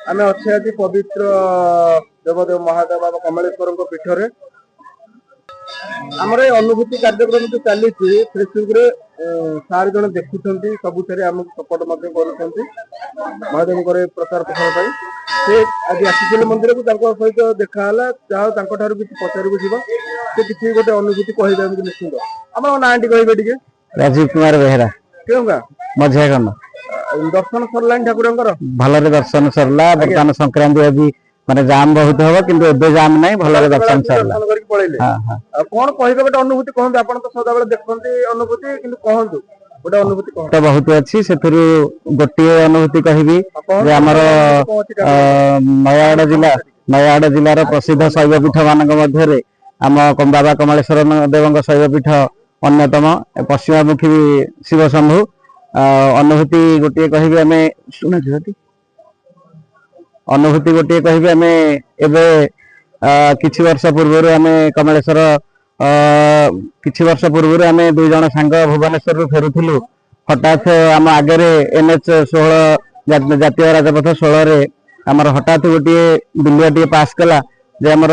आम अच्छे आज पवित्र देवदेव महादेव बाबा कमलेश्वर पीठरे आमर अनुभूति कार्यक्रम जो चली फेसबुक सार जन देखुं सबुथ आमको सपोर्ट महादेव प्रचार प्रसार से आज आसी मंदिर को सहित देखाला जहाँ किसी पचार से किसी गोटे अनुभूति कहे निश्चिंत आम ना टी कहे राजीव कुमार बेहरा क्यों मझिया खंड दर्शन सरला ठाकुर भलरे दर्शन सरला बर्तमान संक्रांति आज माने जाम बहुत हम किंतु एबे जाम नहीं भलरे दर्शन सरला कौन कहे गोटे अनुभूति कहते आप तो सदा देखते अनुभूति कि कहतु गोटे अनुभूति तो बहुत अच्छी से गोटे अनुभूति कहबी आमर नयागढ़ जिलार प्रसिद्ध शैवपीठ मान आम बाबा कमलेश्वर देव शैवपीठ अन्यतम पश्चिमामुखी शिव शंभु अनुभूति गोटे कहबी आम शुणा अनुभूति गोटे कहबी आम एबे किछि वर्ष पूर्व आम कमलेश्वर किछि वर्ष पूर्व आम दुई जन सांग भुवनेश्वर फेरुथिलु हठात आम आगे NH 16 जातीय राजपथ 16 रे आमर हठात गोटे बिलुआ पास कला जे आमर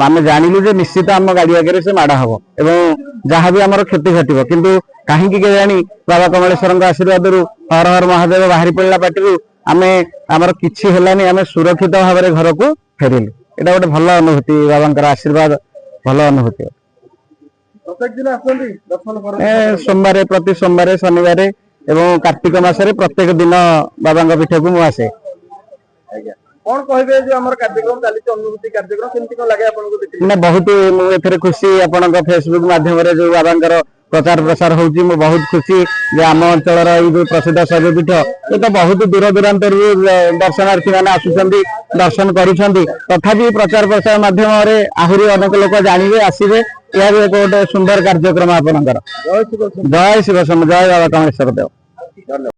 आम जानिलु जे निश्चित आम गाड़ी आगे से माड़ हम एवं जहाँ भी आमर क्षति घटव किंतु कहीं जानी बाबा कमलेश्वर आशीर्वाद हर हर महादेव बाहरी पड़ा पार्टी आमे आमर किछि हेलानी आमे सुरक्षित भाव में घर को फेरिलु एटा गोटे भल अनुभूति बाबा आशीर्वाद भल अनुभूति सोमवार प्रति सोमवार शनिवार एवं कार्तिक मासरे प्रत्येक दिन बाबा पीठ को मुझे कौन कहे जो हमर कार्यक्रम चली अनुभूति कार्यक्रम केमती कोन लागे आपन को देखि ना बहुत मु एथरे खुशी आपन का फेसबुक माध्यम रे जो बाबांकर प्रचार प्रसार होउची मु बहुत खुशी जे आम अंचल रो ई प्रसिद्ध शैवपीठ ये तो बहुत दूर दूरांतर दर्शनार्थी माने आसुचंदी दर्शन करूछंदी तथापि प्रचार प्रसार माध्यम रे आहुरी अनेक लोक जानिबे आसीबे या भी एक सुंदर कार्यक्रम आपनकर जय शिव शंभु जय बाबा कमलेश्वर देव।